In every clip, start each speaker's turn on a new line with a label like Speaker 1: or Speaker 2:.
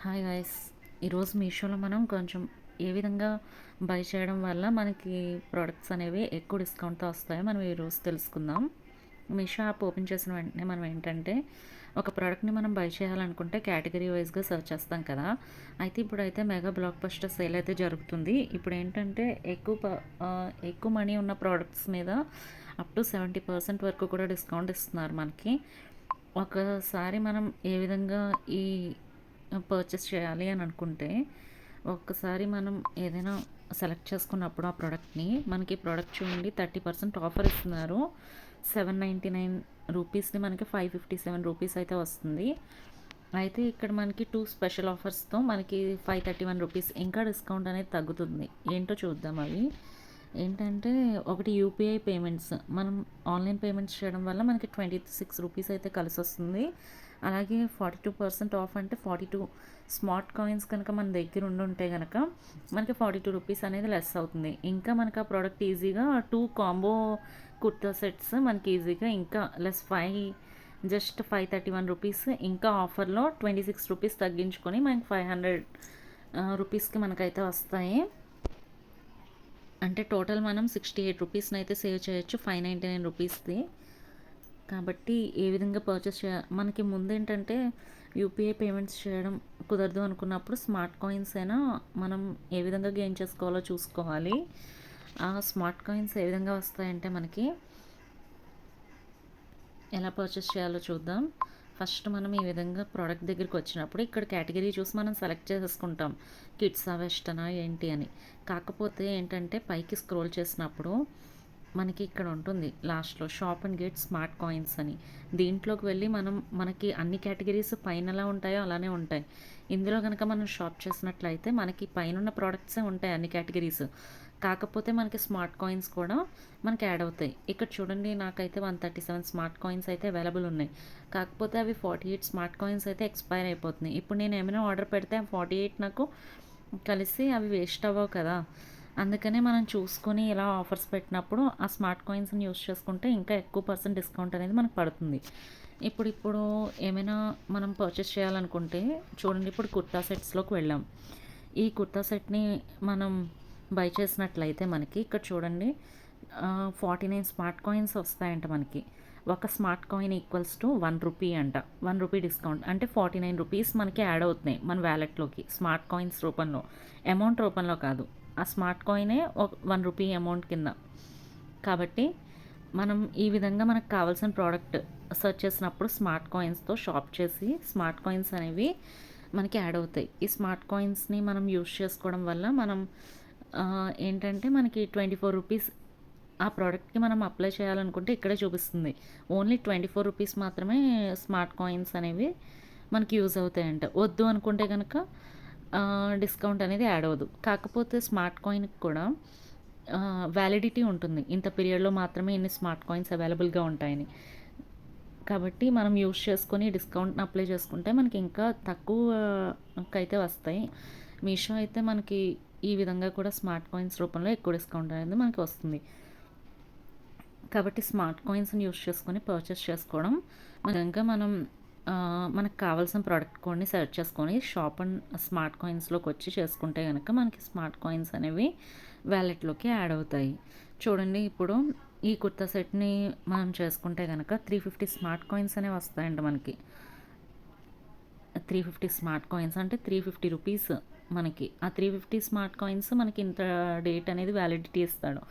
Speaker 1: Hi guys. ఈరోజు మీషోలో మనం కొంచెం ఏ విధంగా బై చేయడం వల్ల మనకి ప్రోడక్ట్స్ అనేవి ఎక్కువ డిస్కౌంట్తో వస్తాయో మనం ఈరోజు తెలుసుకుందాం. మీషో యాప్ ఓపెన్ చేసిన వెంటనే మనం ఏంటంటే ఒక ప్రోడక్ట్ని మనం బై చేయాలనుకుంటే కేటగిరీ వైజ్గా సెర్చ్ చేస్తాం కదా. అయితే ఇప్పుడైతే మెగా బ్లాక్ బస్టర్ సేల్ అయితే జరుగుతుంది. ఇప్పుడు ఏంటంటే ఎక్కువ మనీ ఉన్న ప్రోడక్ట్స్ మీద అప్ టు 70% వరకు కూడా డిస్కౌంట్ ఇస్తున్నారు మనకి. ఒకసారి మనం ఏ విధంగా ఈ పర్చేస్ చేయాలి అని అనుకుంటే, ఒక్కసారి మనం ఏదైనా సెలెక్ట్ చేసుకున్నప్పుడు ఆ ప్రోడక్ట్ని మనకి ప్రోడక్ట్ చూడండి 30% ఆఫర్ ఇస్తున్నారు. 799 రూపీస్ని మనకి 557 రూపీస్ అయితే వస్తుంది. అయితే ఇక్కడ మనకి 2 స్పెషల్ ఆఫర్స్తో మనకి 531 రూపీస్ ఇంకా డిస్కౌంట్ అనేది తగ్గుతుంది. ఏంటో చూద్దాం అవి. ఏంటంటే ఒకటి యూపీఐ పేమెంట్స్. మనం ఆన్లైన్ పేమెంట్స్ చేయడం వల్ల మనకి 26 రూపీస్ అయితే కలిసి వస్తుంది. అలాగే 42% ఆఫ్ అంటే 42 స్మార్ట్ కాయిన్స్ కనుక మన దగ్గర ఉంటే కనుక మనకి 42 రూపీస్ అనేది లెస్ అవుతుంది. ఇంకా మనకి ఆ ప్రోడక్ట్ ఈజీగా 2 కాంబో కుర్తా సెట్స్ మనకి ఈజీగా ఇంకా లెస్ జస్ట్ 531 రూపీస్ ఇంకా ఆఫర్లో 26 రూపీస్ తగ్గించుకొని మనకి 500 రూపీస్కి మనకైతే వస్తాయి. అంటే టోటల్ మనం 68 రూపీస్ని అయితే సేవ్ చేయొచ్చు 599 రూపీస్ది. కాబట్టి ఏ విధంగా పర్చేస్ మనకి ముందు ఏంటంటే యూపీఐ పేమెంట్స్ చేయడం కుదరదు అనుకున్నప్పుడు స్మార్ట్ కాయిన్స్ అయినా మనం ఏ విధంగా గెయిన్ చేసుకోవాలో చూసుకోవాలి. ఆ స్మార్ట్ కాయిన్స్ ఏ విధంగా వస్తాయంటే మనకి ఎలా పర్చేస్ చేయాలో చూద్దాం. ఫస్ట్ మనం ఈ విధంగా ప్రోడక్ట్ దగ్గరికి వచ్చినప్పుడు ఇక్కడ కేటగిరీ చూసి మనం సెలెక్ట్ చేసేసుకుంటాం, కిడ్సా వెస్టర్నా ఏంటి అని. కాకపోతే ఏంటంటే పైకి స్క్రోల్ చేసినప్పుడు మనకి ఇక్కడ ఉంటుంది లాస్ట్లో shop and get smart coins అని. దీంట్లోకి వెళ్ళి మనకి అన్ని కేటగిరీస్ పైన ఎలా ఉంటాయో అలానే ఉంటాయి. ఇందులో కనుక మనం షాప్ చేసినట్లయితే మనకి పైన ఉన్న ప్రోడక్ట్సే ఉంటాయి అన్ని కేటగిరీస్. కాకపోతే మనకి స్మార్ట్ కాయిన్స్ కూడా మనకి యాడ్ అవుతాయి. ఇక్కడ చూడండి నాకైతే 137 స్మార్ట్ కాయిన్స్ అయితే అవైలబుల్ ఉన్నాయి. కాకపోతే అవి 48 స్మార్ట్ కాయిన్స్ అయితే ఎక్స్పైర్ అయిపోతున్నాయి. ఇప్పుడు నేను ఏమైనా ఆర్డర్ పెడితే 48 నాకు కలిసి అవి వేస్ట్ అవ్వవు కదా. అందుకనే మనం చూసుకొని ఇలా ఆఫర్స్ పెట్టినప్పుడు ఆ స్మార్ట్ కాయిన్స్ని యూస్ చేసుకుంటే ఇంకా ఎక్కువ డిస్కౌంట్ అనేది మనకు పడుతుంది. ఇప్పుడు ఏమైనా మనం పర్చేస్ చేయాలనుకుంటే చూడండి, ఇప్పుడు కుర్తా సెట్స్లోకి వెళ్ళాం. ఈ కుర్తా సెట్ని మనం బై చేసినట్లయితే మనకి ఇక్కడ చూడండి 49 స్మార్ట్ కాయిన్స్ వస్తాయంట మనకి. ఒక smart coin equals to 1 rupee అంట. 1 రూపీ డిస్కౌంట్ అంటే 49 రూపీస్ మనకి యాడ్ అవుతున్నాయి మన వ్యాలెట్లోకి స్మార్ట్ కాయిన్స్ రూపంలో, అమౌంట్ రూపంలో కాదు. ఆ స్మార్ట్ కాయినే 1 రూపీ అమౌంట్ కింద. కాబట్టి మనం ఈ విధంగా మనకు కావాల్సిన ప్రోడక్ట్ సెర్చ్ చేసినప్పుడు స్మార్ట్ కాయిన్స్తో షాప్ చేసి స్మార్ట్ కాయిన్స్ అనేవి మనకి యాడ్ అవుతాయి. ఈ స్మార్ట్ కాయిన్స్ని మనం యూస్ చేసుకోవడం వల్ల మనం ఏంటంటే మనకి 24 రూపీస్ ఆ ప్రోడక్ట్కి మనం అప్లై చేయాలనుకుంటే ఇక్కడే చూపిస్తుంది. ఓన్లీ 24 రూపీస్ మాత్రమే స్మార్ట్ కాయిన్స్ అనేవి మనకి యూజ్ అవుతాయంట. వద్దు అనుకుంటే కనుక డిస్కౌంట్ అనేది యాడ్ అవ్వదు. కాకపోతే స్మార్ట్ కాయిన్కి కూడా వ్యాలిడిటీ ఉంటుంది, ఇంత పీరియడ్లో మాత్రమే ఇన్ని స్మార్ట్ కాయిన్స్ అవైలబుల్గా ఉంటాయని. కాబట్టి మనం యూజ్ చేసుకొని డిస్కౌంట్ని అప్లై చేసుకుంటే మనకి ఇంకా తక్కువకైతే వస్తాయి. మీషో అయితే మనకి ఈ విధంగా కూడా స్మార్ట్ కాయిన్స్ రూపంలో ఎక్కువ డిస్కౌంట్ అనేది మనకి వస్తుంది. కాబట్టి స్మార్ట్ కాయిన్స్ని యూస్ చేసుకొని పర్చేస్ చేసుకోవడం విధంగా మనం మనకు కావాల్సిన ప్రోడక్ట్ కోడ్ని సెర్చ్ చేసుకొని షాప్ అండ్ స్మార్ట్ కాయిన్స్లోకి వచ్చి చేసుకుంటే కనుక మనకి స్మార్ట్ కాయిన్స్ అనేవి వ్యాలెట్లోకి యాడ్ అవుతాయి. చూడండి, ఇప్పుడు ఈ కుర్తా సెట్ని మనం చేసుకుంటే కనుక 350 స్మార్ట్ కాయిన్స్ అనేవి వస్తాయండి మనకి. 350 స్మార్ట్ కాయిన్స్ అంటే 350 రూపీస్ మనకి. ఆ 350 స్మార్ట్ కాయిన్స్ మనకి ఇంత డేట్ అనేది వ్యాలిడిటీ ఇస్తాడు.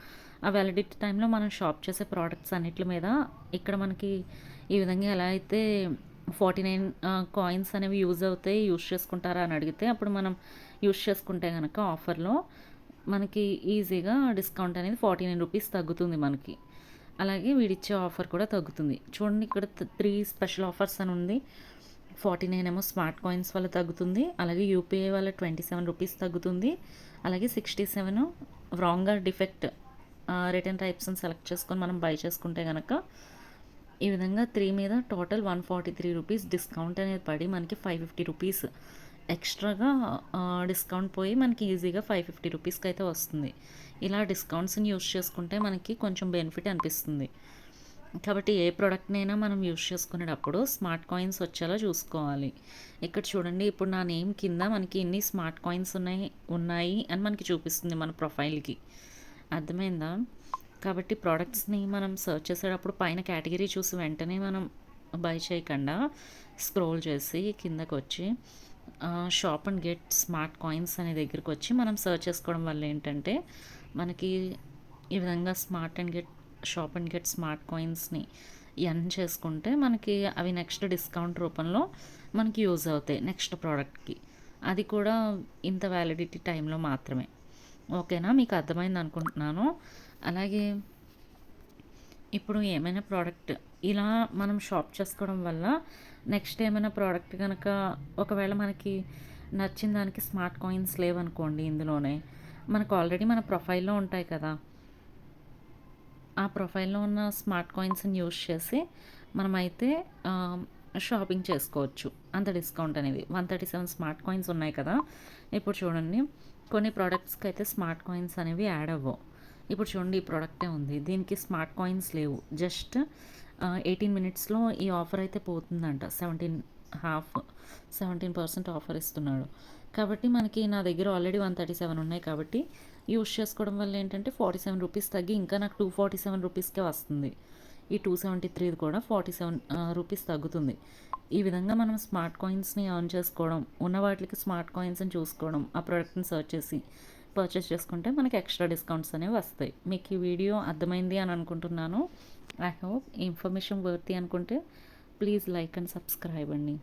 Speaker 1: ఆ వ్యాలిడిటీ టైంలో మనం షాప్ చేసే ప్రోడక్ట్స్ అన్నిటి మీద ఇక్కడ మనకి ఈ విధంగా ఎలా అయితే 49 కాయిన్స్ అనేవి యూజ్ చేసుకుంటారా అని అడిగితే అప్పుడు మనం యూజ్ చేసుకుంటే కనుక ఆఫర్లో మనకి ఈజీగా డిస్కౌంట్ అనేది 49 రూపీస్ తగ్గుతుంది మనకి. అలాగే వీడిచ్చే ఆఫర్ కూడా తగ్గుతుంది. చూడండి, ఇక్కడ 3 స్పెషల్ ఆఫర్స్ అని ఉంది. 49 ఏమో స్మార్ట్ కాయిన్స్ వల్ల తగ్గుతుంది, అలాగే యూపీఐ వల్ల 27 రూపీస్ తగ్గుతుంది, అలాగే 67 రాంగ్ డిఫెక్ట్ రిటర్న్ టైప్స్ని సెలెక్ట్ చేసుకొని మనం బై చేసుకుంటే కనుక ఈ విధంగా 3 మీద టోటల్ 143 రూపీస్ డిస్కౌంట్ అనేది పడి మనకి 550 రూపీస్ ఎక్స్ట్రాగా డిస్కౌంట్ పోయి మనకి ఈజీగా 550 రూపీస్కి అయితే వస్తుంది. ఇలా డిస్కౌంట్స్ని యూస్ చేసుకుంటే మనకి కొంచెం బెనిఫిట్ అనిపిస్తుంది. కాబట్టి ఏ ప్రోడక్ట్‌నైనా మనం యూజ్ చేసుకునేటప్పుడు స్మార్ట్ కాయిన్స్ వచ్చేలా చూసుకోవాలి. ఇక్కడ చూడండి ఇప్పుడు నా నేమ్ కింద మనకి ఇన్ని స్మార్ట్ కాయిన్స్ ఉన్నాయి అని మనకి చూపిస్తుంది మన ప్రొఫైల్‌కి. అర్థమైందా? కాబట్టి ప్రొడక్ట్స్‌ని మనం సెర్చ్ చేసేటప్పుడు పైన కేటగిరీ చూసి వెంటనే మనం బై చేయకుండా స్క్రోల్ చేసి కిందకొచ్చి shop and get smart coins అనే దగ్గరకొచ్చి మనం సెర్చ్ చేసుకోవడం వల్ల ఏంటంటే మనకి ఈ విధంగా షాప్ అండ్ గెట్ స్మార్ట్ కాయిన్స్‌ని ఎర్న్ చేసుకుంటే మనకి అవి నెక్స్ట్ డిస్కౌంట్ రూపంలో మనకి యూజ్ అవుతాయి నెక్స్ట్ ప్రోడక్ట్‌కి. అది కూడా ఇంత వ్యాలిడిటీ టైంలో మాత్రమే. ఓకేనా? మీకు అర్థమైంది అనుకుంటున్నాను. అలాగే ఇప్పుడు ఏమైనా ప్రోడక్ట్ ఇలా మనం షాప్ చేసుకోవడం వల్ల నెక్స్ట్ ఏమైనా ప్రోడక్ట్ కనుక ఒకవేళ మనకి నచ్చిన దానికి స్మార్ట్ కాయిన్స్ లేవనుకోండి ఇందులోనే, మనకు ఆల్రెడీ మన ప్రొఫైల్‌లో ఉంటాయి కదా! ఆ ప్రొఫైల్‌లో ఉన్న స్మార్ట్ కాయిన్స్‌ని యూజ్ చేసి మనమైతే ఆహ్, షాపింగ్ చేసుకోవచ్చు. అంత డిస్కౌంట్ అనేది. 137 స్మార్ట్ కాయిన్స్ ఉన్నాయి కదా! ఇప్పుడు చూడండి కొన్ని ప్రొడక్ట్స్‌కి అయితే స్మార్ట్ కాయిన్స్ అనేవి యాడ్ అవ్వవు. ఇప్పుడు చూడండి ఈ ప్రొడక్టే ఉంది. దీనికి స్మార్ట్ కాయిన్స్ లేవు. జస్ట్ 18 మినిట్స్‌లో ఈ ఆఫర్ అయితే పోతుందంట. 17% ఆఫర్ ఇస్తున్నాడు. కాబట్టి మనకి నా దగ్గర ఆల్రెడీ 137 ఉన్నాయి కాబట్టి యూజ్ చేసుకోవడం వల్ల ఏంటంటే 47 రూపీస్ తగ్గి ఇంకా నాకు 247 రూపీస్‌కే వస్తుంది. ఈ 273 కూడా 47 రూపీస్ తగ్గుతుంది. ఈ విధంగా మనం స్మార్ట్ కాయిన్స్‌ని ఎర్న్ చేసుకోవడం, ఉన్న వాటికి స్మార్ట్ కాయిన్స్‌ని చూసుకోవడం, ఆ ప్రొడక్ట్‌ని సెర్చ్ చేసి పర్చేస్ చేసుకుంటే మనకి ఎక్స్ట్రా డిస్కౌంట్స్ అనేవి వస్తాయి. మీకు ఈ వీడియో అర్థమైంది అని అనుకుంటున్నాను. ఐ హోప్ ఈ ఇన్ఫర్మేషన్ వర్తీ అనుకుంటే ప్లీజ్ లైక్ అండ్ సబ్స్క్రైబ్ అండి.